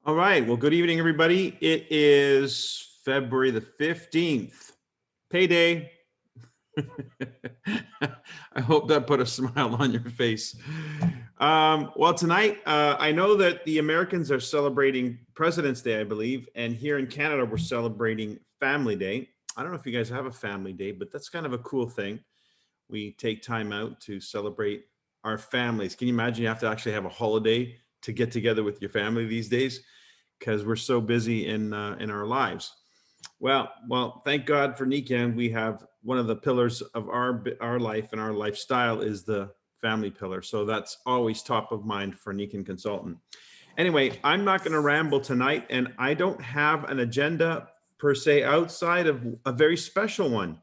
All right. Well, good evening, everybody. It is February the 15th. Payday. I hope that put a smile on your face. Well, tonight, I know that the Americans are celebrating President's Day, I believe. And here in Canada, we're celebrating Family Day. I don't know if you guys have a family day, but that's kind of a cool thing. We take time out to celebrate our families. Can you imagine you have to actually have a holiday to get together with your family these days? Because we're so busy in our lives. Well, thank God for Nikan. We have one of the pillars of our life and our lifestyle is the family pillar. So that's always top of mind for Nikan Consultant. Anyway, I'm not going to ramble tonight, and I don't have an agenda per se outside of a very special one.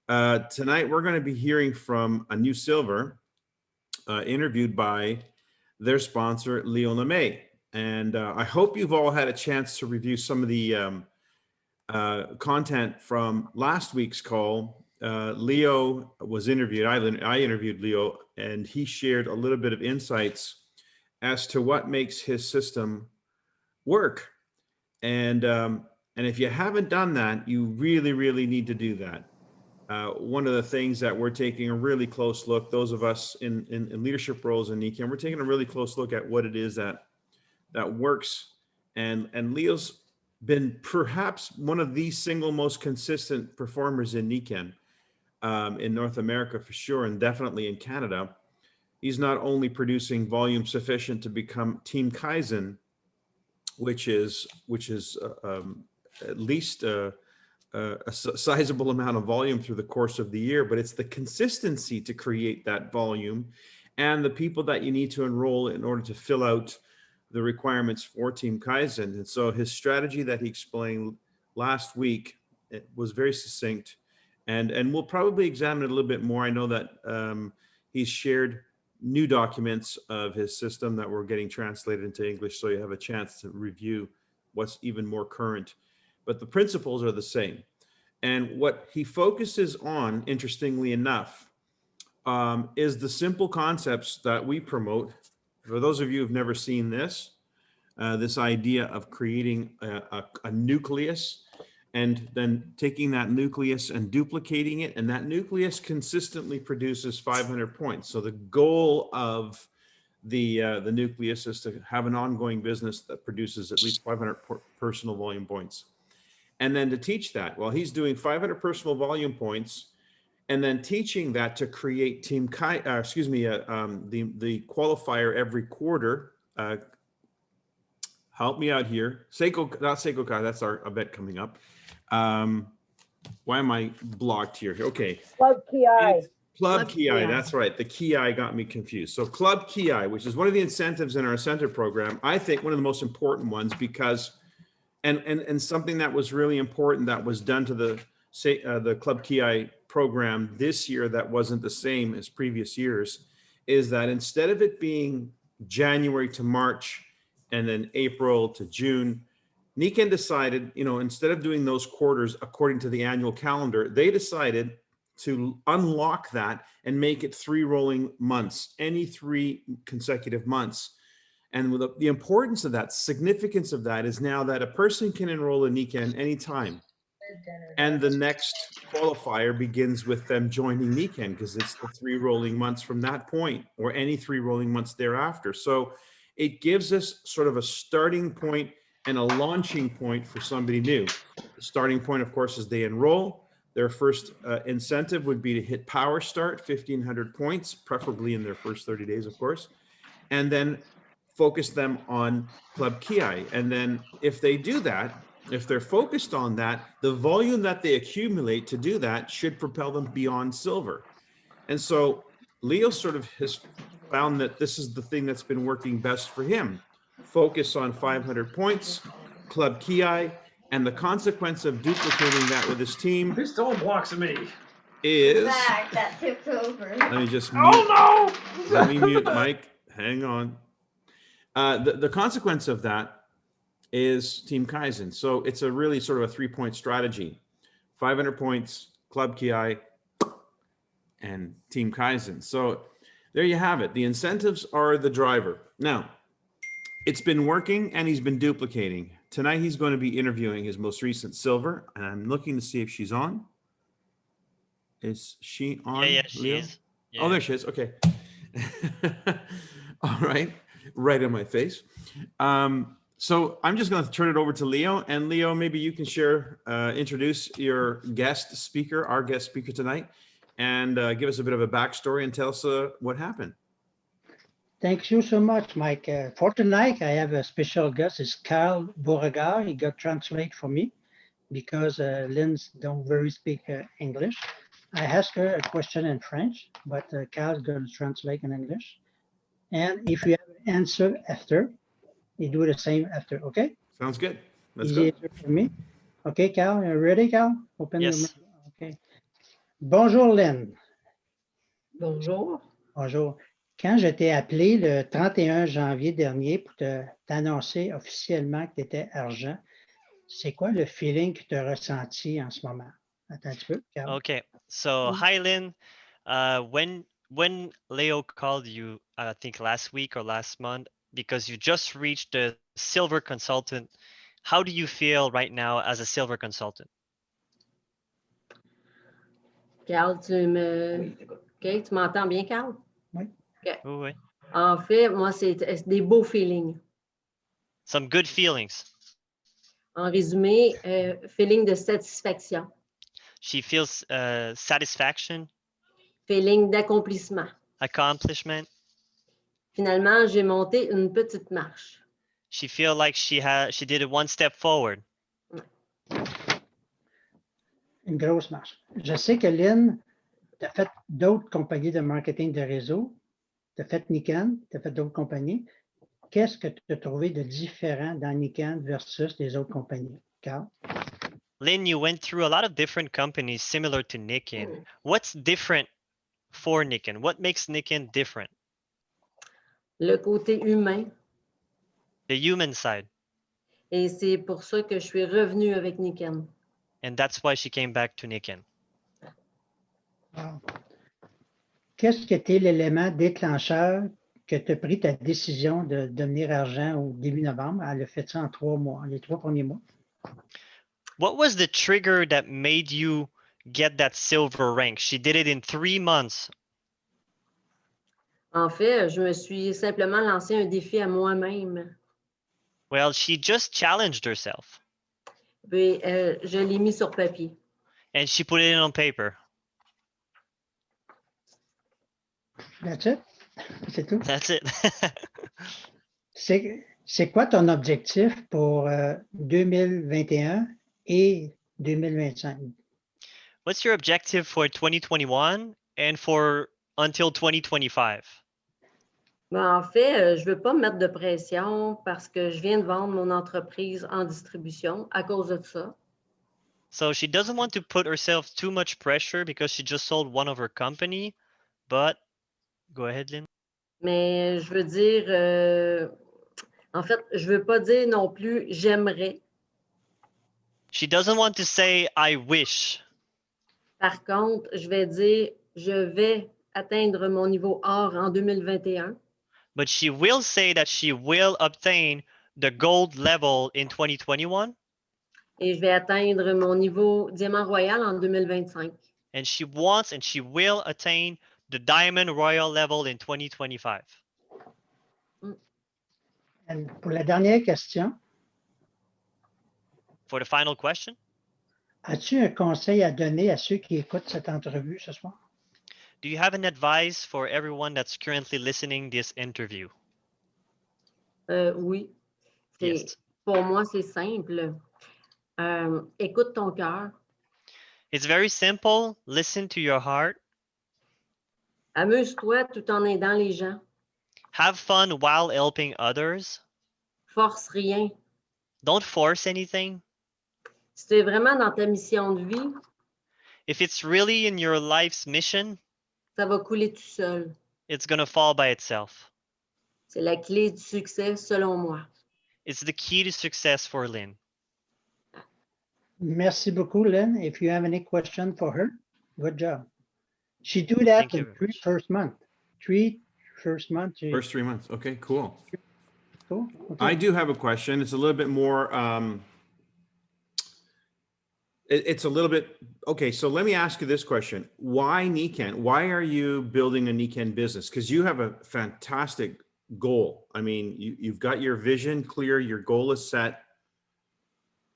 Tonight, we're going to be hearing from a new silver interviewed by their sponsor, Leo LeMay. And I hope you've all had a chance to review some of the content from last week's call. Leo was interviewed. I interviewed Leo, and he shared a little bit of insights as to what makes his system work. And if you haven't done that, you really, really need to do that. One of the things that we're taking a really close look, those of us in leadership roles in Nikan, we're taking a really close look at what it is that works. And Leo's been perhaps one of the single most consistent performers in Nikan, in North America for sure, and definitely in Canada. He's not only producing volume sufficient to become Team Kaizen, which is at least a sizable amount of volume through the course of the year, but it's the consistency to create that volume and the people that you need to enroll in order to fill out the requirements for Team Kaizen. And so his strategy that he explained last week, it was very succinct, and we'll probably examine it a little bit more. I know that he's shared new documents of his system that were getting translated into English, so you have a chance to review what's even more current. But the principles are the same. And what he focuses on, interestingly enough, is the simple concepts that we promote. For those of you who've never seen this idea of creating a nucleus and then taking that nucleus and duplicating it, and that nucleus consistently produces 500 points. So the goal of the nucleus is to have an ongoing business that produces at least 500 personal volume points. And then to teach that, well, he's doing 500 personal volume points, and then teaching that to create the qualifier every quarter. Help me out here. Seiko, not Seiko Kai, that's our event coming up. Why am I blocked here? Okay. Club Ki. Club Ki, that's right. The Ki got me confused. So Club Ki, which is one of the incentives in our center program, I think one of the most important ones, because and something that was really important that was done to the Club Ki program this year that wasn't the same as previous years, is that instead of it being January to March and then April to June, Nikan decided, instead of doing those quarters according to the annual calendar, they decided to unlock that and make it 3 rolling months, any 3 consecutive months. And the importance of that, significance of that, is now that a person can enroll in Nikan anytime. And the next qualifier begins with them joining Nikan, because it's the 3 rolling months from that point, or any 3 rolling months thereafter. So it gives us sort of a starting point and a launching point for somebody new. The starting point, of course, is they enroll. Their first incentive would be to hit power start, 1,500 points, preferably in their first 30 days, of course. And then focus them on Club Ki. And then if they do that, if they're focused on that, the volume that they accumulate to do that should propel them beyond silver. And so Leo sort of has found that this is the thing that's been working best for him. Focus on 500 points, Club Ki, and the consequence of duplicating that with his team. Who's throwing blocks at me? Is Zach, that tipped over. Let me just mute. Oh no! Let me mute Mike. Hang on. The consequence of that is Team Kaizen. So it's a really sort of a 3-point strategy: 500 points, Club Ki, and Team Kaizen. So there you have it. The incentives are the driver. Now, It's been working and he's been duplicating. Tonight he's going to be interviewing his most recent silver, and I'm looking to see if she's on. Is she on? Yeah, she Leo? is. Oh, Yeah. there she is. Okay. All right. Right in my face. So I'm just going to turn it over to Leo, and Leo, maybe you can introduce your guest speaker, our guest speaker tonight, and give us a bit of a backstory and tell us what happened. Thank you so much, Mike. For tonight, I have a special guest. It's Carl Beauregard. He got translate for me because Lynn don't very speak English. I asked her a question in French, but Carl's going to translate in English. And if you have an answer after, you do the same after, okay? Sounds good. Let's Easy go. answer for me. Okay, Carl, you ready, Carl? Open your Yes. mic. Okay. Bonjour, Lynn. Bonjour. Bonjour. Quand je t'ai appelé le 31 janvier dernier pour t'annoncer officiellement que tu étais argent, c'est quoi le feeling que tu as ressenti en ce moment? Attends un petit peu, Carl. Okay. So hi, Lynn. When Leo called you, I think last week or last month, because you just reached the silver consultant, how do you feel right now as a silver consultant? Carl, OK, tu m'entends bien, Carl? Oui. OK. Oui. En fait, moi, c'est des beaux feelings. Some good feelings. En résumé, feeling de satisfaction, She feels satisfaction, feeling d'accomplissement. accomplishment. Finalement, j'ai monté une petite marche. She feel like she did it one step forward. Une grosse marche. Je sais que Lynn, tu as fait d'autres compagnies de marketing de réseau. Tu as fait Nikon, tu as fait d'autres compagnies. Qu'est-ce que tu as trouvé de différent dans Nikon versus les autres compagnies, Carl? Lynn, you went through a lot of different companies similar to Nikon. What's different for Nikon? What makes Nikon different? Le côté humain. The human side. Et c'est pour ça que je suis revenue avec Nikon. And that's why she came back to Nikon. Wow. Qu'est-ce qui était l'élément déclencheur que tu as pris ta décision de devenir argent au début novembre? Elle a fait ça en 3 mois, les 3 premiers mois. What was the trigger that made you get that silver rank? She did it in 3 months. En fait, je me suis simplement lancé un défi à moi-même. Well, she just challenged herself Puis, je l'ai mis sur papier. and she put it on paper. That's it? C'est tout? That's it. C'est quoi ton objectif pour 2021 et 2025? What's your objective for 2021 and for until 2025? Ben, en fait, je ne veux pas me mettre de pression parce que je viens de vendre mon entreprise en distribution à cause de ça. So she doesn't want to put herself too much pressure because she just sold one of her company, but go ahead, Lynn. Mais je veux dire, en fait, je ne veux pas dire non plus j'aimerais. She doesn't want to say, I wish. Par contre, je vais dire je vais atteindre mon niveau or en 2021. But she will say that she will obtain the gold level in 2021. Et je vais atteindre mon niveau diamant royal en 2025. And she wants and she will attain the diamond royal level in 2025. And pour la dernière question, For the final question, as-tu un conseil à donner à ceux qui écoutent cette entrevue ce soir? do you have an advice for everyone that's currently listening this interview? Oui. Yes. Pour moi, c'est simple. Écoute ton cœur. It's very simple. Listen to your heart. Amuse-toi tout en aidant les gens. Have fun while helping others. Force rien. Don't force anything. Si tu es vraiment dans ta mission de vie, If it's really in your life's mission, ça va couler tout seul. it's going to fall by itself. C'est la clé du succès, selon moi. It's the key to success for Lynn. Merci beaucoup, Lynn. If you have any question for her, good job. She do that Thank you in very 3 much. first month. 3 first month. First 3 months. Okay, cool. Cool. Okay. I do have a question. It's a little bit more, it's a little bit, okay, so let me ask you this question. Why Niken? Why are you building a Niken business? Because you have a fantastic goal. I mean, you've got your vision clear, your goal is set.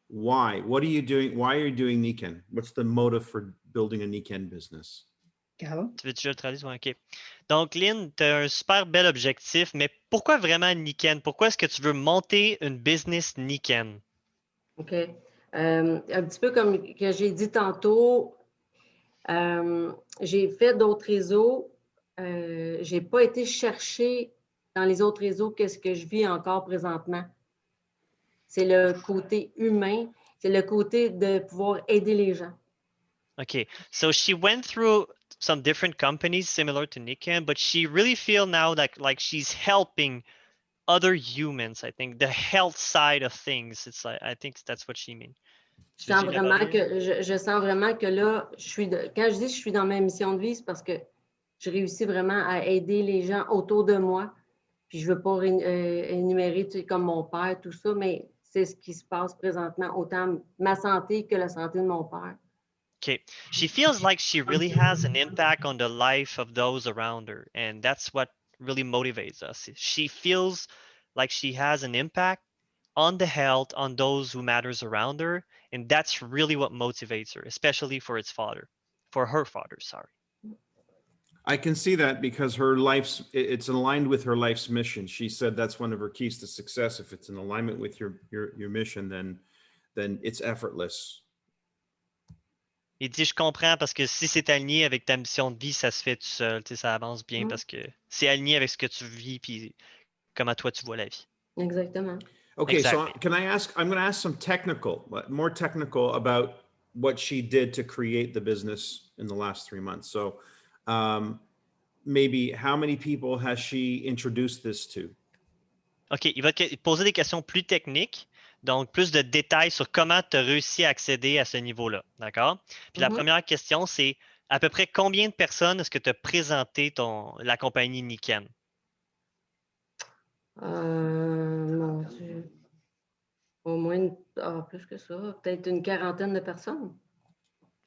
Why? What are you doing? Why are you doing Niken? What's the motive for building a Niken business? Carl? Tu veux que je le traduise? Ouais, OK. Donc, Lynn, tu as un super bel objectif, mais pourquoi vraiment Niken? Pourquoi est-ce que tu veux monter une business Niken? OK. Un petit peu comme que j'ai dit tantôt, j'ai fait d'autres réseaux. Je n'ai pas été chercher dans les autres réseaux qu'est-ce que je vis encore présentement. C'est le côté humain, c'est le côté de pouvoir aider les gens. Okay, so she went through some different companies similar to Niken, but she really feel now like she's helping other humans. I think the health side of things. It's like I think that's what she means. Je sens vraiment que là, quand je dis que je suis dans ma mission de vie, c'est parce que je réussis vraiment à aider les gens autour de moi. Puis je ne veux pas énumérer comme mon père, tout ça, mais c'est ce qui se passe présentement, autant ma santé que la santé de mon père. Okay, she feels like she really has an impact on the life of those around her, and that's what really motivates us. She feels like she has an impact on the health on those who matters around her, and that's really what motivates her, especially for her father, sorry. I can see that because it's aligned with her life's mission. She said that's one of her keys to success. If it's in alignment with your mission, then it's effortless. Il dit, je comprends parce que si c'est aligné avec ta mission de vie, ça se fait tout seul, tu sais, ça avance bien parce que c'est aligné avec ce que tu vis puis comment toi tu vois la vie. Exactement. Okay, Exactly. so I'm going to ask some more technical about what she did to create the business in the last 3 months. So maybe how many people has she introduced this to? OK, il va te poser des questions plus techniques, donc plus de détails sur comment tu as réussi à accéder à ce niveau-là, d'accord? Puis la première question, c'est à peu près combien de personnes est-ce que tu as présenté la compagnie Niken? Mon Dieu. Au moins, plus que ça, peut-être une quarantaine de personnes.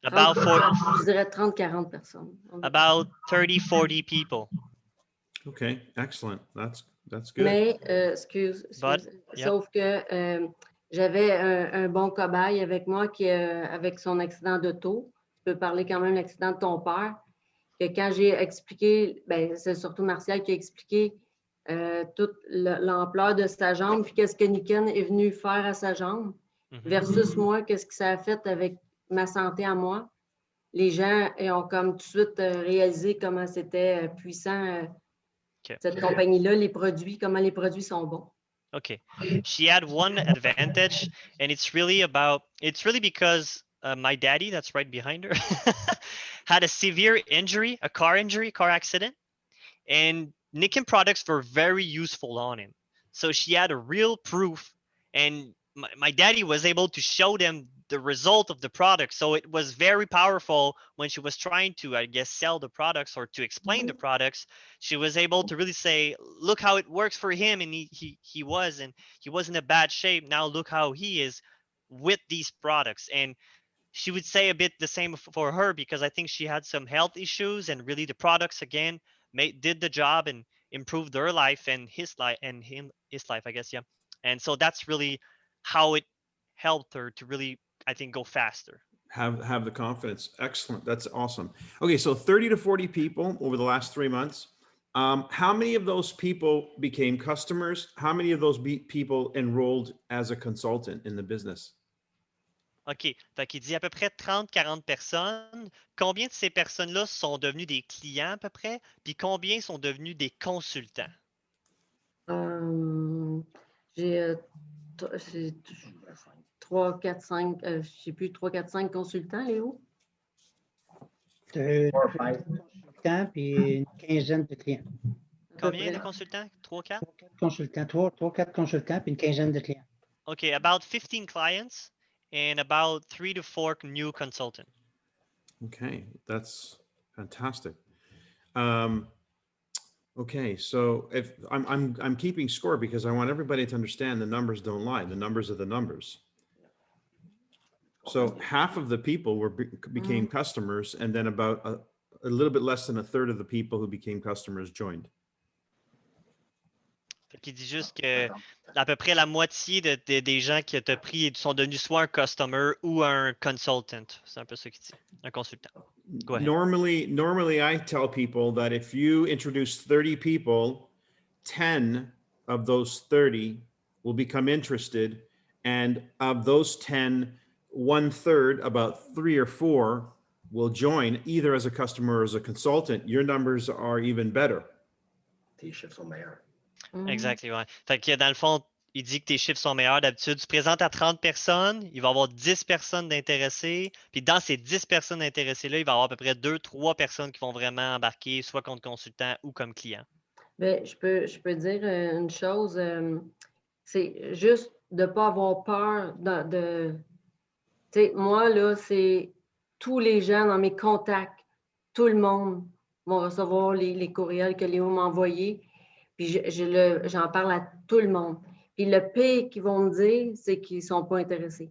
Je dirais 30-40 personnes. About 30-40 people. Okay, excellent. That's good. Mais, excuse, Yep. sauf que j'avais un bon cobaye avec moi qui, avec son accident d'auto. Je peux parler quand même de l'accident de ton père. Que quand j'ai expliqué, ben, c'est surtout Martial qui a expliqué toute l'ampleur de sa jambe, puis qu'est-ce que Niken est venu faire à sa jambe, versus moi, qu'est-ce que ça a fait avec ma santé à moi. Les gens ont comme tout de suite réalisé comment c'était puissant, cette compagnie-là, comment les produits sont bons. Okay. She had one advantage, and it's really because my daddy, that's right behind her, had a severe injury, a car accident, and Niken products were very useful on him. So she had a real proof, and my daddy was able to show them the result of the product. So it was very powerful when she was trying to, I guess, sell the products or to explain the products. She was able to really say, look how it works for him. And he was in a bad shape. Now look how he is with these products. And she would say a bit the same for her, because I think she had some health issues, and really the products again did the job and improved her life and his life, I guess. Yeah. And so that's really how it helped her to really, I think, go faster. Have the confidence. Excellent. That's awesome. Okay, so 30 to 40 people over the last 3 months. How many of those people became customers? How many of those people enrolled as a consultant in the business? OK. Fait qu'il dit à peu près 30-40 personnes. Combien de ces personnes-là sont devenues des clients à peu près? Puis combien sont devenus des consultants? J'ai 3, 4, 5, je ne sais plus, 3, 4, 5 consultants, Léo? 3 consultants puis une quinzaine de clients. Combien de consultants? 3, 4? 3, 4 consultants puis une quinzaine de clients. OK, about 15 clients and about 3 to 4 new consultants. Okay, that's fantastic. Okay, so if I'm keeping score because I want everybody to understand the numbers don't lie. The numbers are the numbers. So half of the people became customers, and then about a little bit less than a third of the people who became customers joined. Fait qu'il dit juste que à peu près la moitié des gens qui t'ont pris sont devenus soit un customer ou un consultant. C'est un peu ce qu'il dit, un consultant. Go ahead. Normally I tell people that if you introduce 30 people, 10 of those 30 will become interested, and of those 10, 1/3, about 3 or 4 will join either as a customer or as a consultant. Your numbers are even better. Tes chiffres sont meilleurs. Exactement. Ouais. Fait que dans le fond, il dit que tes chiffres sont meilleurs. D'habitude, tu présentes à 30 personnes, il va y avoir 10 personnes d'intéressées. Puis dans ces 10 personnes d'intéressées-là, il va y avoir à peu près 2-3 personnes qui vont vraiment embarquer, soit comme consultant ou comme client. Ben, je peux dire une chose, c'est juste de ne pas avoir peur tu sais, moi, là, c'est tous les gens dans mes contacts, tout le monde vont recevoir les courriels que Léo m'a envoyés. Puis j'en parle à tout le monde. Puis le pire qu'ils vont me dire, c'est qu'ils ne sont pas intéressés.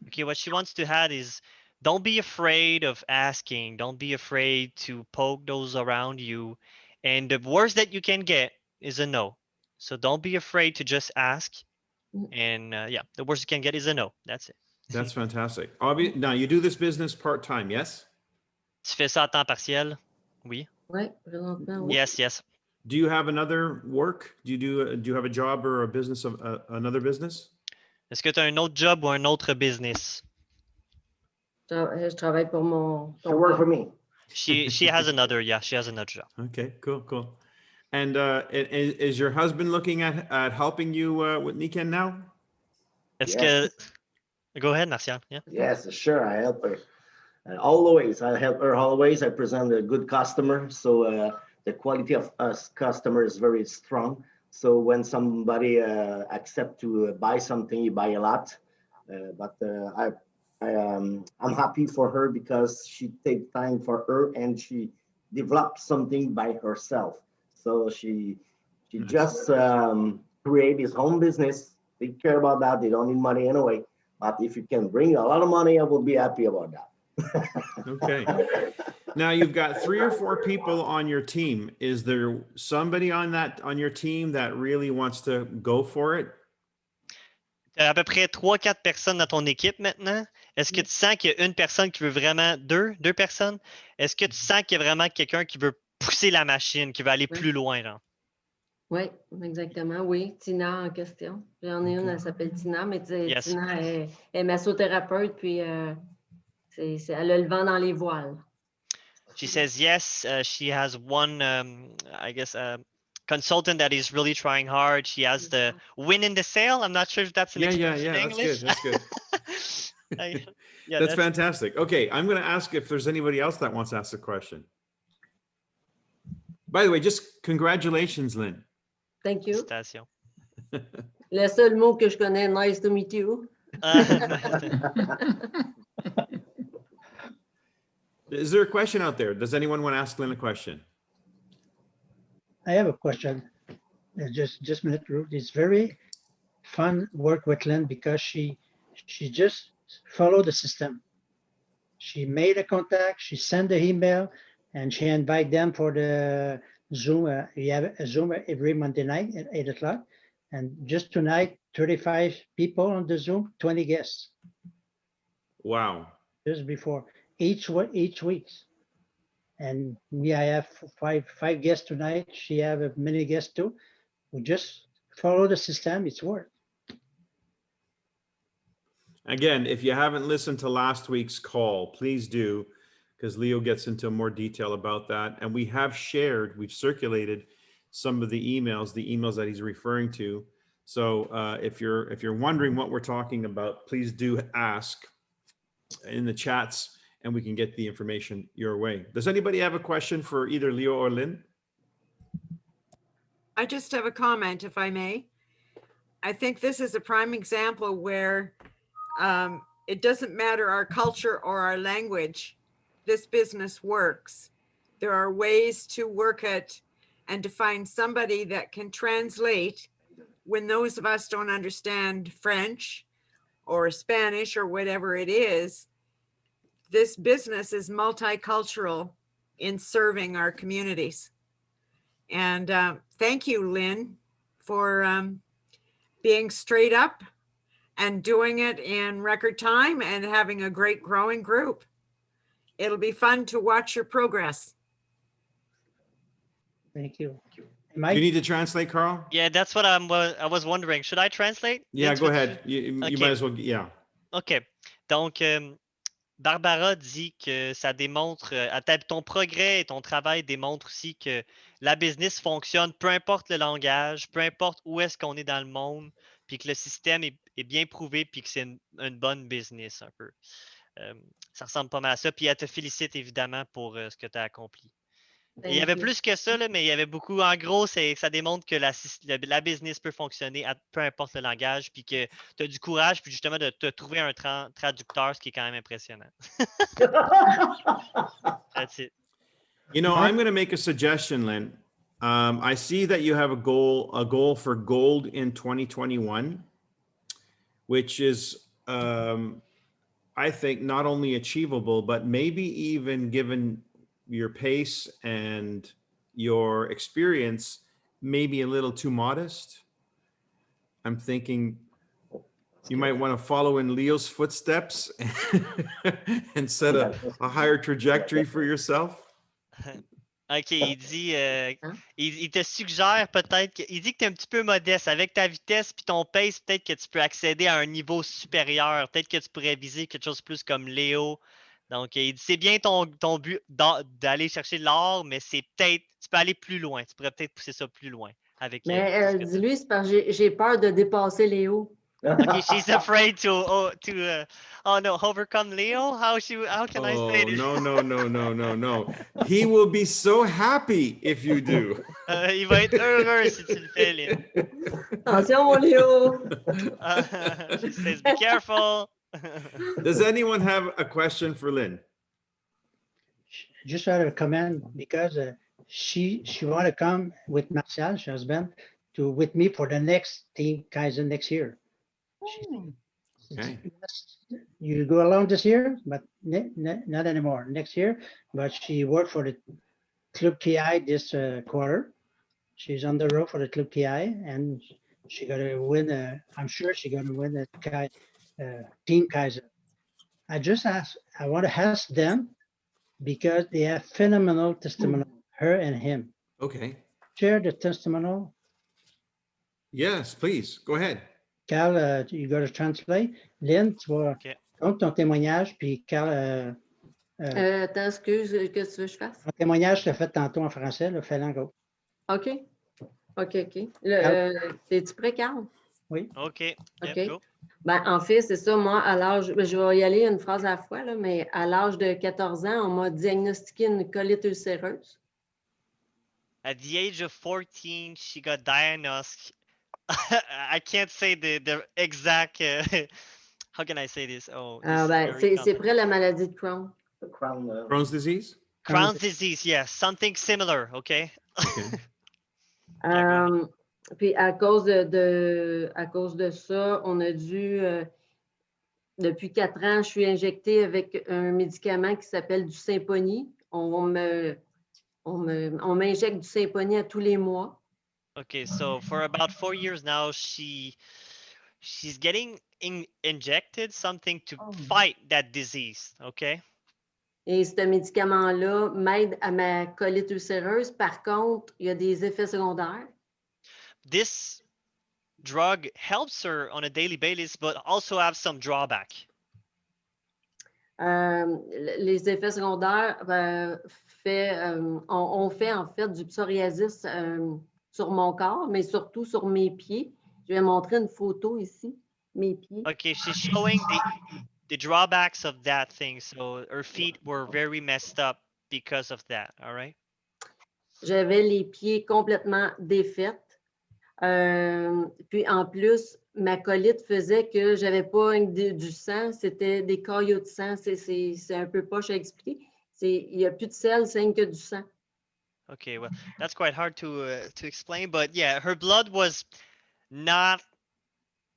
Okay, what she wants to add is don't be afraid of asking. Don't be afraid to poke those around you. And the worst that you can get is a no. So don't be afraid to just ask. And yeah, the worst you can get is a no. That's it. That's fantastic. Now you do this business part-time, yes? Tu fais ça à temps partiel? Oui. Oui, présentement, oui. Yes, yes. Do you have another work? Do you have a job or a business of another business? Est-ce que tu as un autre job ou un autre business? Je travaille pour mon... So work for me. She has another, yeah, she has another job. Okay, cool. And is your husband looking at helping you with Niken now? Est-ce Yes. que... Go ahead, Martial. Yeah. Yes, sure. I help her. Always, I help her always. I present a good customer. So the quality of us customer is very strong. So when somebody accept to buy something, you buy a lot. I'm happy for her because she takes time for her and she develops something by herself. So she Nice. just create his own business. They care about that. They don't need money anyway. But if you can bring a lot of money, I will be happy about that. Okay. Now you've got 3 or 4 people on your team. Is there somebody on your team that really wants to go for it? Tu as à peu près 3-4 personnes dans ton équipe maintenant. Est-ce que tu sens qu'il y a une personne qui veut vraiment... Deux personnes? Est-ce que tu sens qu'il y a vraiment quelqu'un qui veut pousser la machine, qui veut aller plus loin, genre? Oui, exactement. Oui, Tina en question. J'en ai une, elle s'appelle Tina, mais Yes. Tina est massothérapeute, puis elle a le vent dans les voiles. She says yes, she has one, I guess, consultant that is really trying hard. She has the win in the sale. I'm not sure if that's an expression in English. That's good. Yeah, That's fantastic. Okay, I'm going to ask if there's anybody else that wants to ask a question. By the way, just congratulations, Lynn. Thank you. Félicitations. Le seul mot que je connais, nice to meet you. Is there a question out there? Does anyone want to ask Lynn a question? I have a question. Just a minute, Ruth. It's very fun work with Lynn because she just followed the system. She made a contact, she sent the email, and she invite them for the Zoom. We have a Zoom every Monday night at 8 o'clock. And just tonight, 35 people on the Zoom, 20 guests. Wow. Just before each week. And me, I have five guests tonight. She have a many guests too. We just follow the system. It's work. Again, if you haven't listened to last week's call, please do, because Leo gets into more detail about that. And we've circulated some of the emails that he's referring to. So if you're wondering what we're talking about, please do ask in the chats and we can get the information your way. Does anybody have a question for either Leo or Lynn? I just have a comment, if I may. I think this is a prime example where it doesn't matter our culture or our language. This business works. There are ways to work it and to find somebody that can translate when those of us don't understand French or Spanish or whatever it is. This business is multicultural in serving our communities. And thank you, Lynn, for being straight up and doing it in record time and having a great growing group. It'll be fun to watch your progress. Thank you. Do Mike, you need to translate, Carl? Yeah, that's what I was wondering. Should I translate? Yeah, That's go what ahead. You Ok. might as well, yeah. OK. Donc, Barbara dit que ça démontre, ton progrès et ton travail démontrent aussi que la business fonctionne, peu importe le langage, peu importe où est-ce qu'on est dans le monde, puis que le système est bien prouvé, puis que c'est une bonne business un peu. Ça ressemble pas mal à ça. Puis elle te félicite évidemment pour ce que tu as accompli. Et il y avait Thank you. plus que ça, là, mais il y avait beaucoup. En gros, ça démontre que la business peut fonctionner peu importe le langage, puis que tu as du courage, puis justement de te trouver un traducteur, ce qui est quand même impressionnant. That's it. You know, Mike? I'm going to make a suggestion, Lynn. I see that you have a goal for gold in 2021, which is, I think, not only achievable, but maybe even given your pace and your experience, maybe a little too modest. I'm thinking you might want to follow in Leo's footsteps and set a higher trajectory for yourself. OK, il dit, il te suggère peut-être, il dit que tu es un petit peu modeste. Avec ta vitesse puis ton pace, peut-être que tu peux accéder à un niveau supérieur. Peut-être que tu pourrais viser quelque chose plus comme Léo. Donc, il dit, c'est bien ton but d'aller chercher l'or, mais c'est peut-être, tu peux aller plus loin. Tu pourrais peut-être pousser ça plus loin avec tout ce Mais que tu as. dis-lui, c'est parce que j'ai peur de dépasser Léo. Okay, she's afraid to overcome Leo. How can I say Oh, this? no. He will be so happy if you do. Il va être heureux si tu le fais, Lynn. Attention, mon Léo! She says, be careful. Does anyone have a question for Lynn? just want to comment because she want to come with Martial, her husband, with me for the next team Kaizen next year. Okay. You go along this year, but not anymore. Next year, but she worked for the Club TI this quarter. She's on the road for the Club TI, and she got to win. I'm sure she's going to win the Team Kaizen. I want to ask them because they have phenomenal testimonial, her and him. Okay. Share the testimonial. Yes, please. Go ahead. Carl, you got to translate. Lynn, tu vas compte ton témoignage, puis Carl. Attends, excuse, que tu veux que je fasse? Ton témoignage, je l'ai fait tantôt en français, là, fais-le en gros. OK. Es-tu prêt, Carl? Oui. OK. OK. Yep, go. Ben, en fait, c'est ça, moi, à l'âge, je vais y aller une phrase à la fois, là, mais à l'âge de 14 ans, on m'a diagnostiqué une colite ulcéreuse. At the age of 14, she got diagnosed. I can't say the exact. How can I say this? Oh, this is Ben, very c'est près la maladie de Crohn. Crohn's disease? Crohn's disease, yes, something similar. Okay. Okay. Puis à cause de ça, on a dû, depuis 4 ans, je suis injectée avec un médicament qui s'appelle du Symphony. On m'injecte du Symphony à tous les mois. Okay, so for about 4 years now, she's getting injected something to fight that disease. Okay. Et ce médicament-là m'aide à ma colite ulcéreuse. Par contre, il y a des effets secondaires. This drug helps her on a daily basis, but also have some drawback. Les effets secondaires on fait en fait du psoriasis sur mon corps, mais surtout sur mes pieds. Je vais montrer une photo ici, mes pieds. Okay, she's showing the drawbacks of that thing. So her feet were very messed up because of that. All right. J'avais les pieds complètement défaits. Puis en plus, ma colite faisait que j'avais pas du sang, c'était des caillots de sang. C'est un peu poche à expliquer. Il n'y a plus de sel, c'est rien que du sang. Okay, well, that's quite hard to explain, but yeah, her blood was not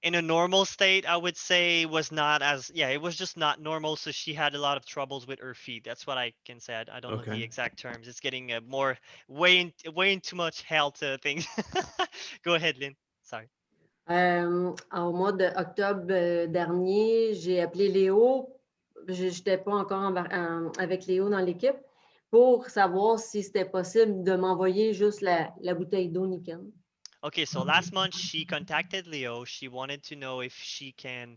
in a normal state. I would say was not as yeah, it was just not normal. So she had a lot of troubles with her feet. That's what I can say. I don't know the Okay. exact terms. It's getting more way in too much health things. Go ahead, Lynn. Sorry. Au mois d'octobre dernier, j'ai appelé Léo. Je n'étais pas encore avec Léo dans l'équipe pour savoir si c'était possible de m'envoyer juste la bouteille d'eau Niken. Okay, so last month she contacted Leo. She wanted to know if she can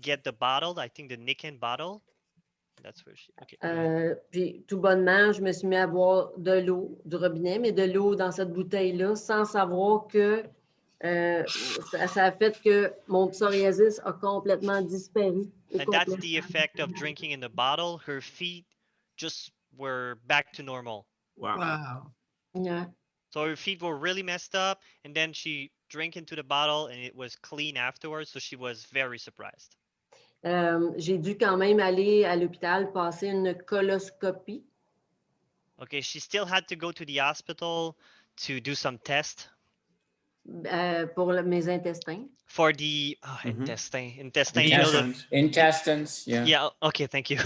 get the bottle. I think the Niken bottle. That's where she. Okay. Puis tout bonnement, je me suis mis à boire de l'eau du robinet, mais de l'eau dans cette bouteille-là, sans savoir que ça a fait que mon psoriasis a complètement disparu. And that's the effect of drinking in the bottle. Her feet just were back to normal. Wow. Wow. Yeah. So her feet were really messed up, and then she drank into the bottle, and it was clean afterwards. So she was very surprised. J'ai dû quand même aller à l'hôpital passer une coloscopie. Okay, she still had to go to the hospital to do some tests Pour mes intestins. for the Mhm. intestine. You know the Intestines. Intestines, yeah. yeah. Okay, thank you.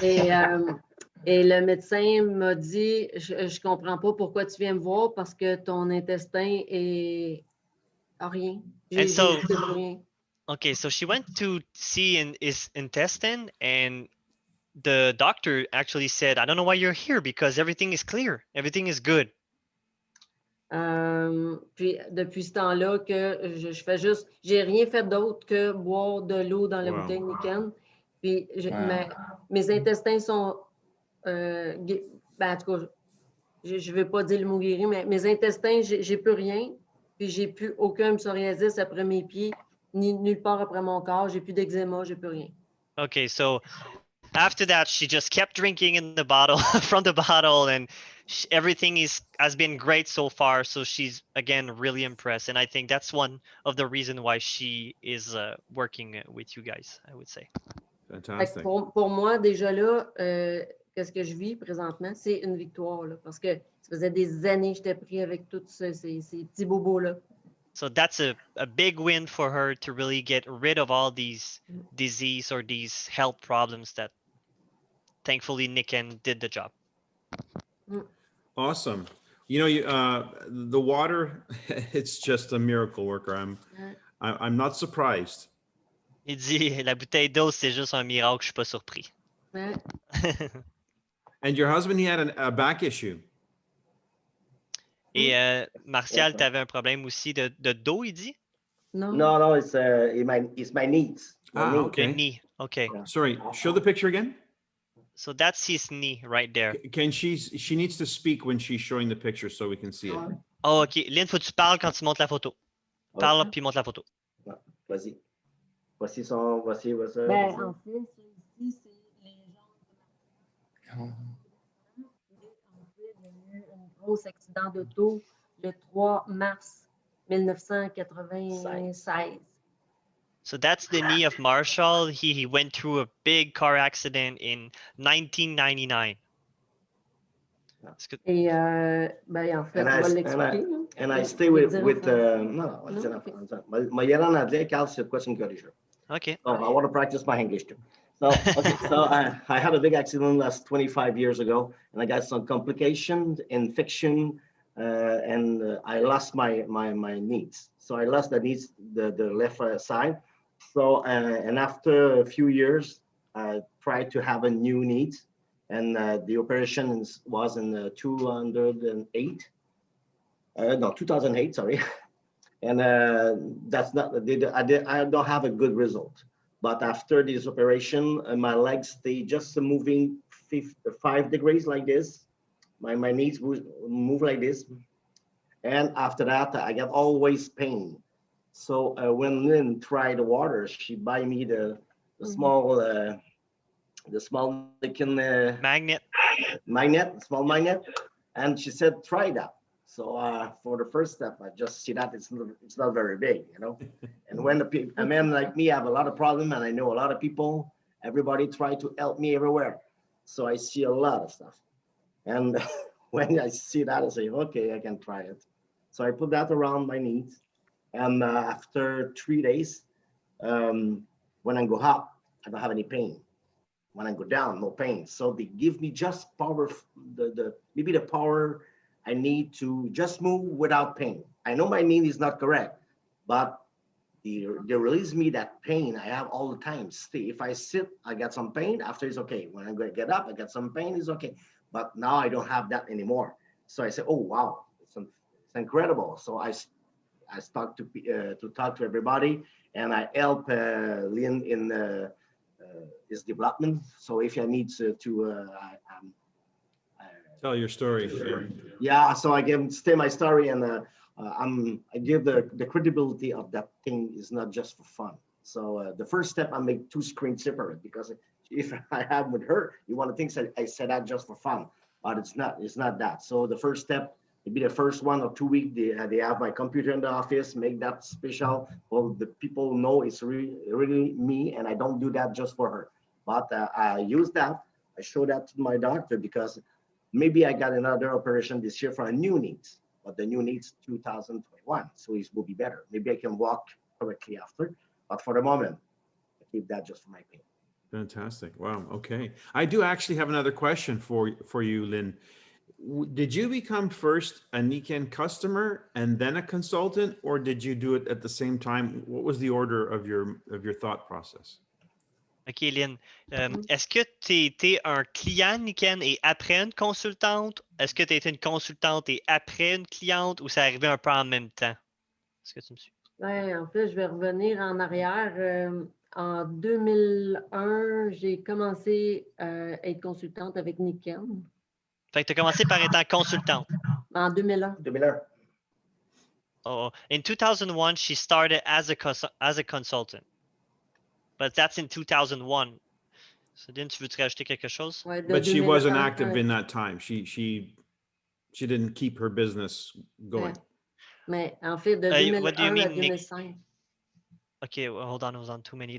Et le médecin m'a dit, je comprends pas pourquoi tu viens me voir parce que ton intestin est à rien. And so- J'ai rien. Okay, so she went to see his intestine, and the doctor actually said, "I don't know why you're here because everything is clear, everything is good." Puis depuis ce temps-là que je fais juste, j'ai rien fait d'autre que boire de l'eau dans la Wow. bouteille Niken. Puis Wow. mes intestins sont, en tout cas, je ne veux pas dire le mot guéri, mais mes intestins, j'ai plus rien. Puis j'ai plus aucun psoriasis après mes pieds, ni nulle part après mon corps. J'ai plus d'eczéma, j'ai plus rien. Okay, so after that, she just kept drinking in the bottle from the bottle, and everything has been great so far. So she's again really impressed, and I think that's one of the reason why she is working with you guys. I would say. Fait que Fantastic. pour moi, déjà là, qu'est-ce que je vis présentement, c'est une victoire. Là, parce que ça faisait des années que j'étais pris avec tous ces petits bobos-là. So that's a big win for her to really get rid of all these disease or these health problems that thankfully Niken did the job. Awesome. You know, the water, it's just a miracle worker. I'm not surprised. Il dit la bouteille d'eau c'est juste un miracle, je suis pas surpris. Ouais. And your husband, he had a back issue. Et Martial, tu avais un problème aussi de dos, il dit? Non. No, it's my needs. My Ah, knee. okay. The knee. Okay. Yeah. Sorry, show the picture again. So that's his knee right there. She needs to speak when she's showing the picture so we can see it. Oh, ok. Lynn, faut que tu parles quand tu montes la photo. Parle puis monte la photo. Vas-y. Voici. Ben, en fait, celui-ci, c'est les jambes. Ensuite, il y a eu un gros accident d'auto le 3 mars 1996. So that's the knee of Marshall. He went through a big car accident in 1999. Est-ce que- Et ben, en fait, And on I- va and l'expliquer. là. And I Ouais, stay je vais with, dire en with français. no, it's No, enough. okay. Ma yera en anglais, Carl, c'est quoi une corrigeur? Okay. So I want to practice my English too. So, okay, so I had a big accident last 25 years ago, and I got some complications, infection, and I lost my knees. So I lost the knees, the left side. So, and after a few years, I tried to have a new knee, and the operation was in 2008. No, 2008, sorry. And that's not, I don't have a good result. But after this operation, my legs, they just moving 5 degrees like this. My knees move like this. And after that, I got always pain. So when Lynn tried the water, she buy me the small Magnet. small magnet. And she said, try that. So for the first step, I just see that it's not very big, you know. And when a man like me have a lot of problem, and I know a lot of people, everybody try to help me everywhere. So I see a lot of stuff. And when I see that, I say, okay, I can try it. So I put that around my knees. And after 3 days, when I go up, I don't have any pain. When I go down, no pain. So they give me just power, maybe the power I need to just move without pain. I know my knee is not correct, but they release me that pain I have all the time. See, if I sit, I get some pain. After it's okay. When I'm going to get up, I get some pain. It's okay. But now I don't have that anymore. So I say, oh wow, it's incredible. So I start to talk to everybody, and I help Lynn in his development. So if I need to Tell your story. yeah, so I give stay my story, and I give the credibility of that thing is not just for fun. So the first step, I make 2 screens separate, because if I have with her, you want to think that I said that just for fun, but it's not that. So the first step, maybe the first 1 or 2 weeks, they have my computer in the office, make that special. Well, the people know it's really me, and I don't do that just for her. But I use that. I show that to my doctor, because maybe I got another operation this year for a new needs, but the new needs 2021, so it will be better. Maybe I can walk correctly after, but for the moment, I keep that just for my pain. Fantastic. Wow. Okay. I do actually have another question for you, Lynn. Did you become first a Niken customer and then a consultant, or did you do it at the same time? What was the order of your thought process? OK, Lynn. Est-ce que tu été un client Niken et après une consultante? Est-ce que tu été une consultante et après une cliente, ou ça arrivé un peu en même temps? Est-ce que tu me suis? Ouais, en fait, je vais revenir en arrière. En 2001, j'ai commencé à être consultante avec Niken. Fait que tu as commencé par étant consultante. En 2001. 2001. Oh, in 2001, she started as a consultant. But that's in 2001. So, Lynn, tu veux-tu rajouter quelque chose? Ouais, de But she wasn't 2001, active in that time. She didn't keep her business going. Mais en fait, de What do you 2001 à mean, Nick? 2005. Okay, well, hold on. Too many.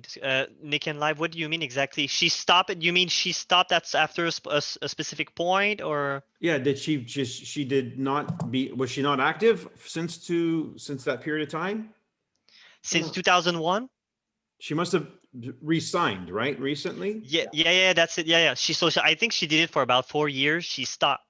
Nick and Live, what do you mean exactly? She stopped. You mean she stopped after a specific point, or? Yeah. Did she did not was she not active since that period of time? Since No. 2001? She must have re-signed, right? Recently? Yeah, that's it. Yeah. I think she did it for about 4 years. She stopped.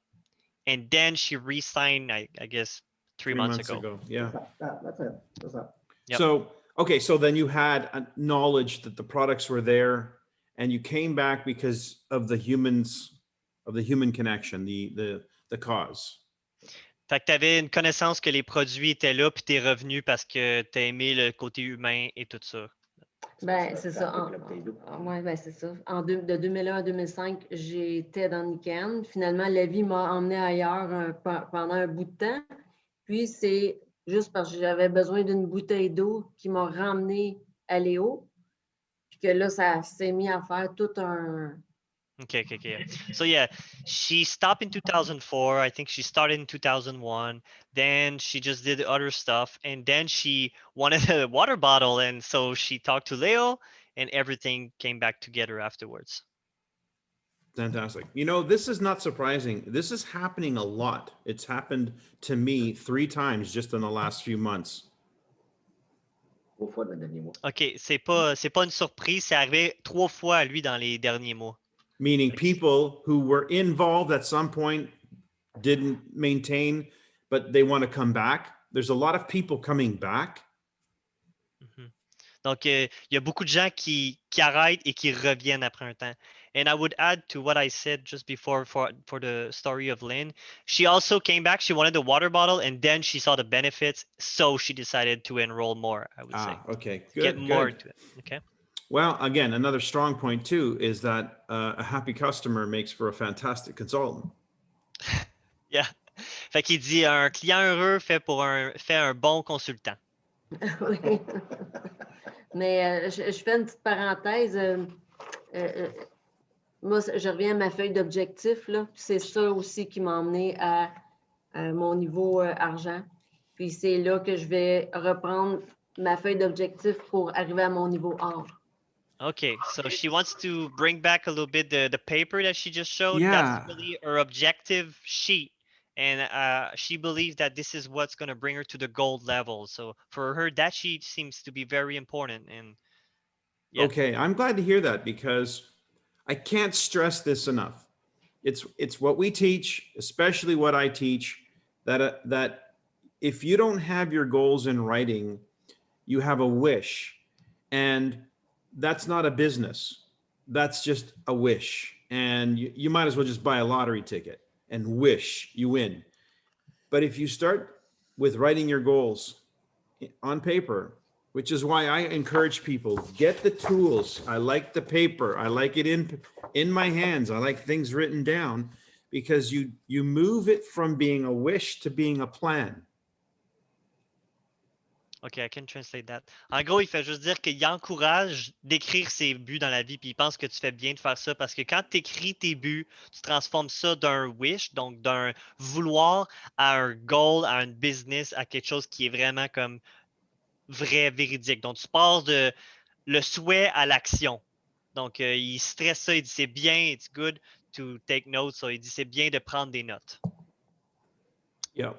And then she re-signed, I guess, 3 months ago. Yeah. That's it. That's it. Yep. So, okay. So then you had a knowledge that the products were there, and you came back because of the human connection, the cause. Fait que tu avais une connaissance que les produits étaient là, puis tu es revenu parce que tu as aimé le côté humain et tout ça. Ben, c'est ça. Ouais, ben, c'est ça. De 2001 à 2005, j'étais dans Niken. Finalement, la vie m'a emmené ailleurs pendant un bout de temps. Puis, c'est juste parce que j'avais besoin d'une bouteille d'eau qui m'a ramené à Léo. Puis que là, ça s'est mis à faire tout un... Okay. So yeah, she stopped in 2004. I think she started in 2001. Then she just did other stuff, and then she wanted a water bottle, and so she talked to Leo, and everything came back together afterwards. Fantastic. You know, this is not surprising. This is happening a lot. It's happened to me 3 times just in the last few months. OK, c'est pas une surprise, c'est arrivé 3 fois à lui dans les derniers mois. Meaning people who were involved at some point didn't maintain, but they want to come back. There's a lot of people coming back. Donc, il y a beaucoup de gens qui arrêtent et qui reviennent après un temps. And I would add to what I said just before for the story of Lynn. She also came back. She wanted the water bottle, and then she saw the benefits, so she decided to enroll more, I would say. Okay. Get more into it. Okay. Well, again, another strong point too is that a happy customer makes for a fantastic consultant. Yeah. Fait qu'il dit un client heureux fait un bon consultant. Mais je fais une petite parenthèse. Moi, je reviens à ma feuille d'objectif. C'est ça aussi qui m'a emmené à mon niveau argent. Puis c'est là que je vais reprendre ma feuille d'objectif pour arriver à mon niveau or. Okay, so she wants to bring back a little bit the paper that she just showed. Yeah. That's really her objective sheet And she believes that this is what's going to bring her to the gold level. So for her, that sheet seems to be very important. And yeah. Okay, I'm glad to hear that because I can't stress this enough. It's what we teach, especially what I teach, that if you don't have your goals in writing, you have a wish, and that's not a business. That's just a wish, and you might as well just buy a lottery ticket and wish you win. But if you start with writing your goals on paper, which is why I encourage people, get the tools. I like the paper. I like it in my hands. I like things written down because you move it from being a wish to being a plan. OK, I can translate that. En gros, il fait juste dire qu'il encourage d'écrire ses buts dans la vie, puis il pense que tu fais bien de faire ça parce que quand tu écris tes buts, tu transformes ça d'un wish, donc d'un vouloir, à un goal, à un business, à quelque chose qui est vraiment comme vrai, véridique. Donc, tu passes de le souhait à l'action. Donc, il stresse ça, il dit c'est bien, it's good to take notes. So, il dit c'est bien de prendre des notes. Yeah.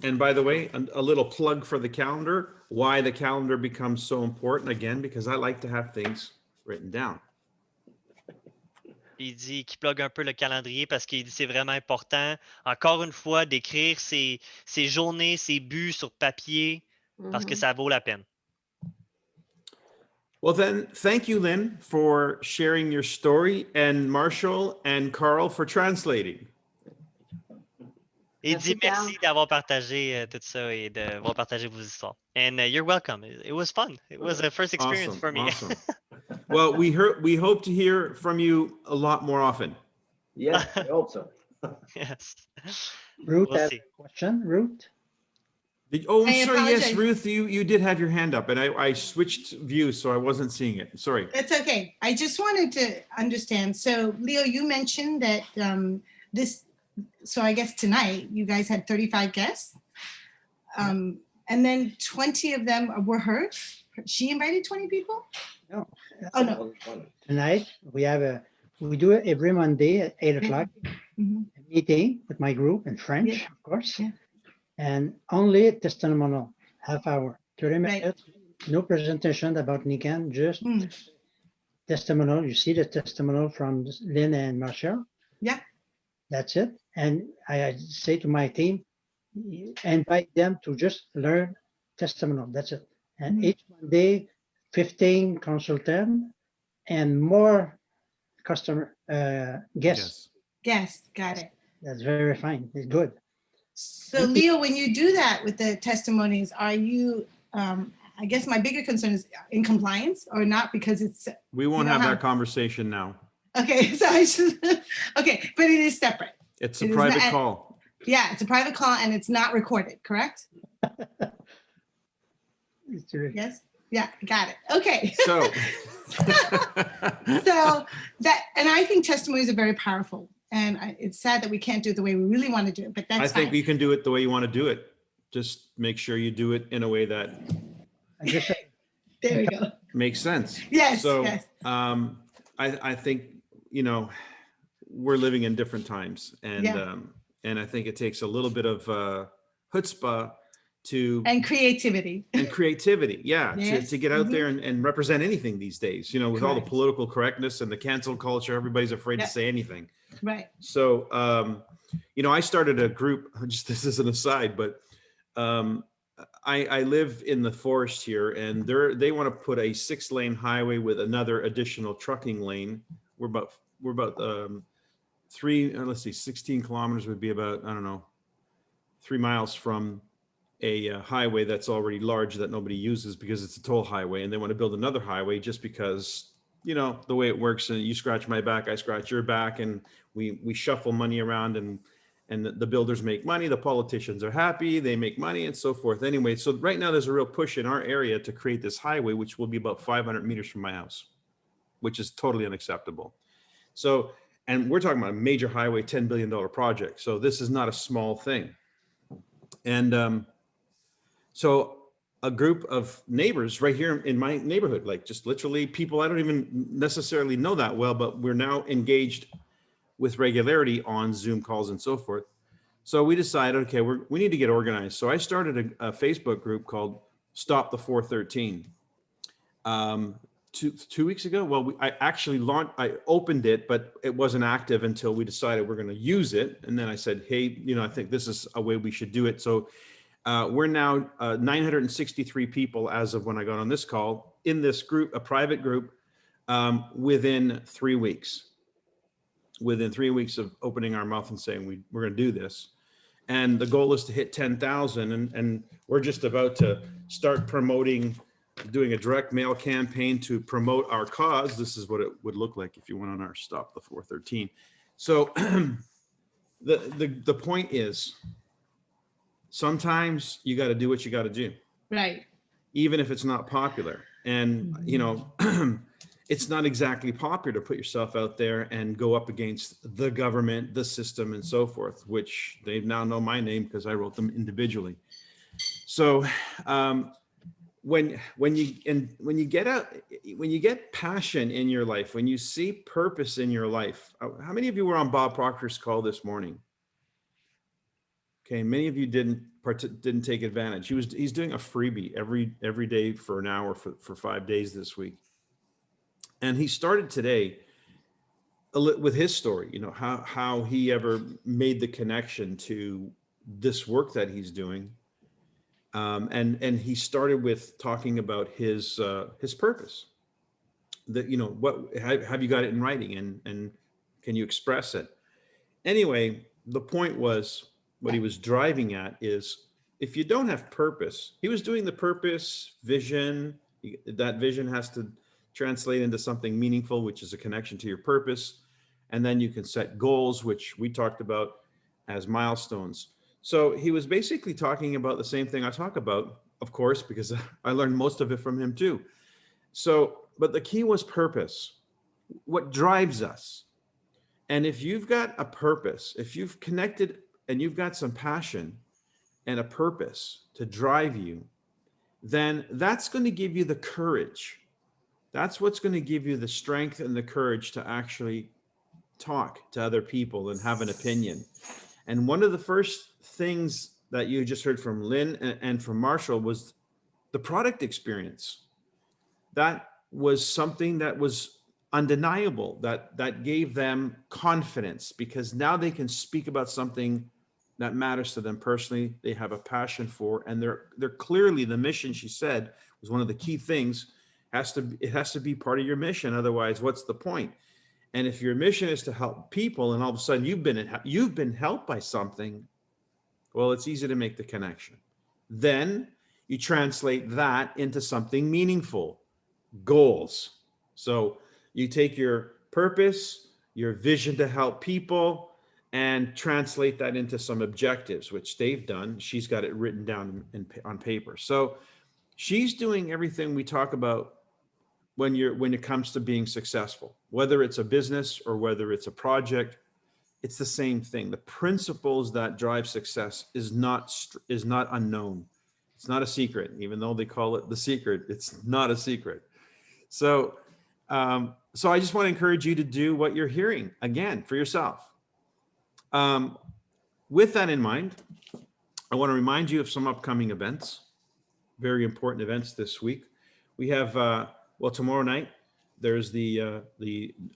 And by the way, a little plug for the calendar, why the calendar becomes so important again, because I like to have things written down. Il dit qu'il plug un peu le calendrier parce qu'il dit c'est vraiment important, encore une fois, d'écrire ses journées, ses buts sur papier parce que ça vaut la peine. Well, then, thank you, Lynn, for sharing your story, and Marshall and Carl for translating. Il Merci, dit merci d'avoir partagé tout ça et d'avoir partagé vos histoires. And you're welcome. It was fun. It was a first experience Awesome, for me. awesome. Well, we hope to hear from you a lot more often. Yeah, I hope so. Yes. Ruth We'll has see. a question. Ruth? Oh, I sorry. Yes, apologize. Ruth, you did have your hand up, and I switched views, so I wasn't seeing it. Sorry. That's okay. I just wanted to understand. So, Leo, you mentioned that so I guess tonight you guys had 35 guests. And then 20 of them were hers. She invited 20 people? No. Oh, no. Tonight, we do it every Monday at 8 o'clock, Mhm. a meeting with my group in French, Yeah. of course. Yeah. And only testimonial, half hour, 30 Right. minutes, no presentation about Nikan, just Mm. testimonial. You see the testimonial from Lynn and Marshall. Yeah. That's it. And I say to my team, invite them to just learn testimonial. That's it. And Mhm. each Monday, 15 consultant and more customer guests. Yes, got it. That's very fine. It's good. So, Leo, when you do that with the testimonies, are you, I guess my bigger concern is in compliance or not because it's, We won't You don't have have- that conversation now. okay, so I just, okay, but it is separate. It's a It is private not- call. Yeah, it's a private call and it's not recorded, correct? It's really- Yes? Yeah, got it. Okay. So. So that, and I think testimonies are very powerful. And it's sad that we can't do it the way we really want to do it, but I that's think fine. you can do it the way you want to do it. Just make sure you do it in a way that I just There we go. makes sense. Yes, So, yes. I think, we're living in different times, and Yeah. and I think it takes a little bit of chutzpah to And creativity. and creativity, yeah, Yes, to get out there and represent anything these days. With all the Correct. political correctness and the cancel culture, everybody's afraid Yeah. to say anything. Right. So, I started a group, just this is an aside, but I live in the forest here, and they want to put a 6-lane highway with another additional trucking lane. We're about 16 kilometers would be about, I don't know, 3 miles from a highway that's already large that nobody uses because it's a toll highway, and they want to build another highway just because, the way it works, and you scratch my back, I scratch your back, and we shuffle money around, and the builders make money, the politicians are happy, they make money, and so forth. Anyway, so right now there's a real push in our area to create this highway, which will be about 500 meters from my house, which is totally unacceptable. So, and we're talking about a major highway, $10 billion project. So this is not a small thing. And so a group of neighbors right here in my neighborhood, like just literally people I don't even necessarily know that well, but we're now engaged with regularity on Zoom calls and so forth. So we decided, okay, we need to get organized. So I started a Facebook group called Stop the 413. 2 weeks ago. Well, I actually I opened it, but it wasn't active until we decided we're going to use it. And then I said, hey, I think this is a way we should do it. So we're now 963 people as of when I got on this call in this group, a private group, within 3 weeks. Within 3 weeks of opening our mouth and saying we're going to do this. And the goal is to hit 10,000. And we're just about to start doing a direct mail campaign to promote our cause. This is what it would look like if you went on our Stop the 413. So the point is, sometimes you got to do what you got to do. Right. Even if it's not popular. And, it's not exactly popular to put yourself out there and go up against the government, the system, and so forth, which they now know my name because I wrote them individually. So when you get passion in your life, when you see purpose in your life, how many of you were on Bob Proctor's call this morning? Okay, many of you didn't take advantage. He's doing a freebie every day for an hour for 5 days this week. And he started today with his story, how he ever made the connection to this work that he's doing. And he started with talking about his purpose. That, what have you got it in writing, and can you express it? Anyway, the point was, what he was driving at is, if you don't have purpose, he was doing the purpose vision. That vision has to translate into something meaningful, which is a connection to your purpose. And then you can set goals, which we talked about as milestones. So he was basically talking about the same thing I talk about, of course, because I learned most of it from him too. So, but the key was purpose, what drives us. And if you've got a purpose, if you've connected and you've got some passion and a purpose to drive you, then that's going to give you the courage. That's what's going to give you the strength and the courage to actually talk to other people and have an opinion. And one of the first things that you just heard from Lynn and from Marshall was the product experience. That was something that was undeniable, that gave them confidence, because now they can speak about something that matters to them personally, they have a passion for, and they're clearly, the mission, she said, was one of the key things. It has to be part of your mission. Otherwise, what's the point? And if your mission is to help people, and all of a sudden you've been helped by something, well, it's easy to make the connection. Then you translate that into something meaningful, goals. So you take your purpose, your vision to help people, and translate that into some objectives, which they've done. She's got it written down on paper. So she's doing everything we talk about when it comes to being successful, whether it's a business or whether it's a project. It's the same thing. The principles that drive success is not unknown. It's not a secret, even though they call it the secret. It's not a secret. So I just want to encourage you to do what you're hearing again for yourself. With that in mind, I want to remind you of some upcoming events, very important events this week. We have, tomorrow night, there's the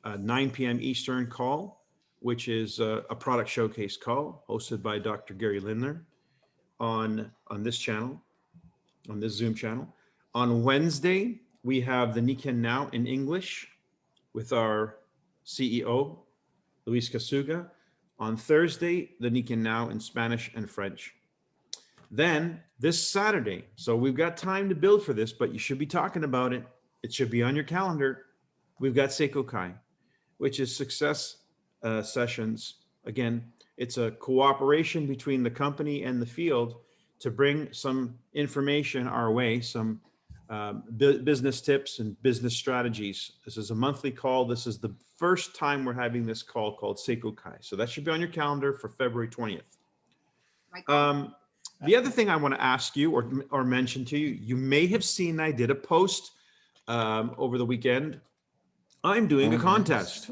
9 p.m. Eastern call, which is a product showcase call hosted by Dr. Gary Lindner on this channel, on this Zoom channel. On Wednesday, we have the Nikken Now in English with our CEO, Luis Casuga. On Thursday, the Nikken Now in Spanish and French. Then this Saturday, so we've got time to build for this, but you should be talking about it. It should be on your calendar. We've got Seiko Kai, which is success sessions. Again, it's a cooperation between the company and the field to bring some information our way, some business tips and business strategies. This is a monthly call. This is the first time we're having this call called Seiko Kai. So that should be on your calendar for February 20th. The other thing I want to ask you or mention to you, you may have seen I did a post over the weekend. I'm doing a contest.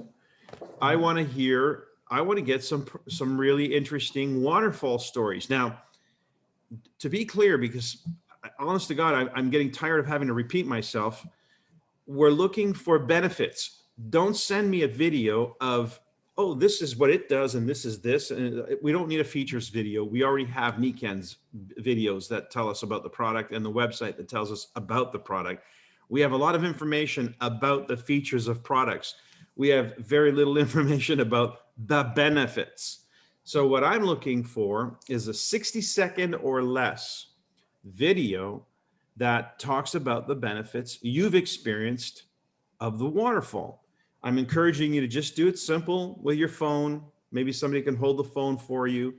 I want to I want to get some really interesting waterfall stories. Now, to be clear, because honest to God, I'm getting tired of having to repeat myself. We're looking for benefits. Don't send me a video of, oh, this is what it does and this is this. And we don't need a features video. We already have Niken's videos that tell us about the product and the website that tells us about the product. We have a lot of information about the features of products. We have very little information about the benefits. So what I'm looking for is a 60-second or less video that talks about the benefits you've experienced of the waterfall. I'm encouraging you to just do it simple with your phone. Maybe somebody can hold the phone for you.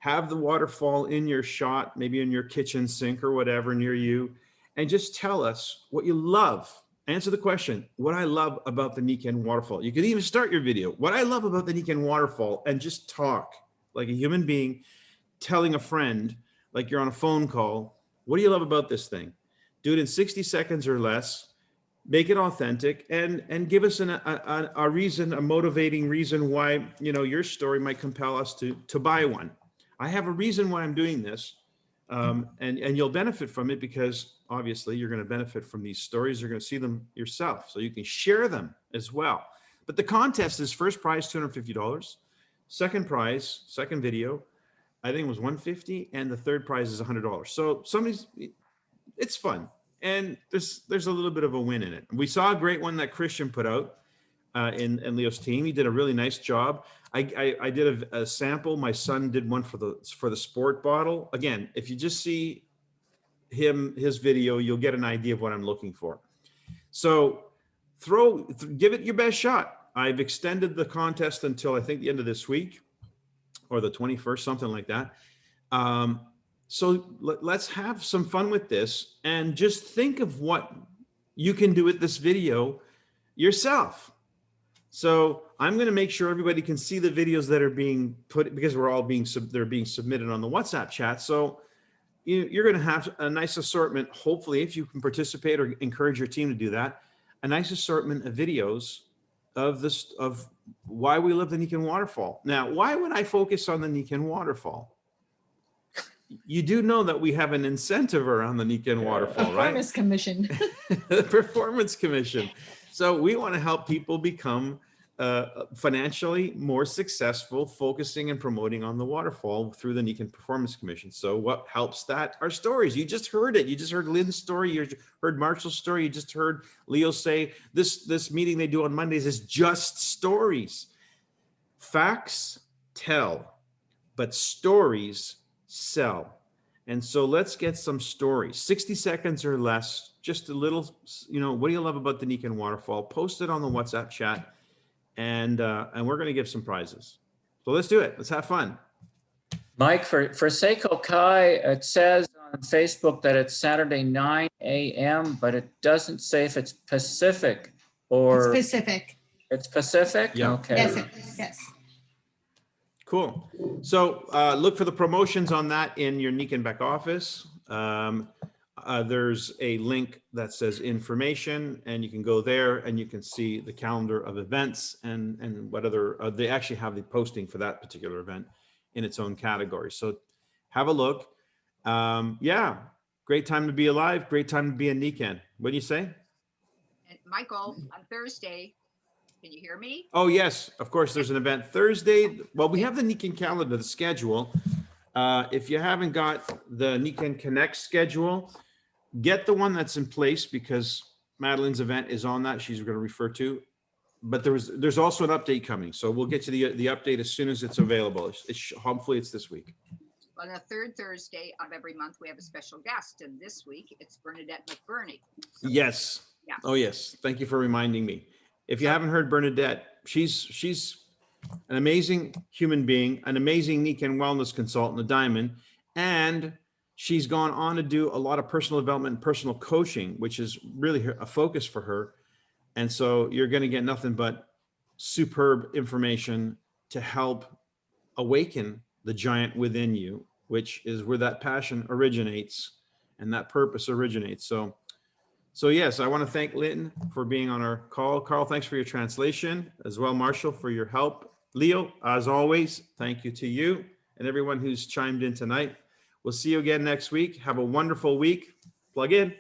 Have the waterfall in your shot, maybe in your kitchen sink or whatever near you, and just tell us what you love. Answer the question, what I love about the Niken waterfall. You could even start your video, what I love about the Niken waterfall, and just talk like a human being telling a friend, like you're on a phone call, what do you love about this thing? Do it in 60 seconds or less, make it authentic, and give us a reason, a motivating reason why, you know, your story might compel us to buy one. I have a reason why I'm doing this. And you'll benefit from it because obviously you're going to benefit from these stories. You're going to see them yourself, so you can share them as well. But the contest is first prize $250, second prize, second video, I think it was $150, and the third prize is $100. So it's fun, and there's a little bit of a win in it. We saw a great one that Christian put out in Leo's team. He did a really nice job. I did a sample. My son did one for the sport bottle. Again, if you just see his video, you'll get an idea of what I'm looking for. So give it your best shot. I've extended the contest until I think the end of this week or the 21st, something like that. So let's have some fun with this and just think of what you can do with this video yourself. So I'm going to make sure everybody can see the videos that are being put, because they're being submitted on the WhatsApp chat. So you're going to have a nice assortment, hopefully, if you can participate or encourage your team to do that, a nice assortment of videos of why we love the Niken waterfall. Now, why would I focus on the Niken waterfall? You do know that we have an incentive around the Niken waterfall, right? Performance commission. The performance commission. So we want to help people become financially more successful, focusing and promoting on the waterfall through the Niken Performance Commission. So what helps that? Our stories. You just heard it. You just heard Lynn's story. You heard Marshall's story. You just heard Leo say this meeting they do on Mondays is just stories. Facts tell, but stories sell. And so let's get some stories, 60 seconds or less, just a little, what do you love about the Niken waterfall? Post it on the WhatsApp chat, and we're going to give some prizes. So let's do it. Let's have fun. Mike, for Seiko Kai, it says on Facebook that it's Saturday 9 a.m., but it doesn't say if it's Pacific or... It's Pacific. It's Pacific? Yeah. Okay. Yes. Cool. So look for the promotions on that in your Niken back office. There's a link that says information, and you can go there and you can see the calendar of events and what other, they actually have the posting for that particular event in its own category. So have a look. Yeah, great time to be alive. Great time to be in Niken. What do you say? And Michael, on Thursday, can you hear me? Oh, yes, of course. There's an event Thursday. Well, we have the Niken calendar, the schedule. If you haven't got the Niken Connect schedule, get the one that's in place, because Madeline's event is on that. She's going to refer to. But there's also an update coming. So we'll get to the update as soon as it's available. Hopefully it's this week. On the third Thursday of every month, we have a special guest. And this week, it's Bernadette McBurney. So, Yes. Yeah. Oh, yes. Thank you for reminding me. If you haven't heard Bernadette, she's an amazing human being, an amazing Niken wellness consultant, a diamond, and she's gone on to do a lot of personal development and personal coaching, which is really a focus for her. And so you're going to get nothing but superb information to help awaken the giant within you, which is where that passion originates and that purpose originates. So yes, I want to thank Lynn for being on our call. Carl, thanks for your translation as well. Marshall, for your help. Leo, as always, thank you to you and everyone who's chimed in tonight. We'll see you again next week. Have a wonderful week. Plug in.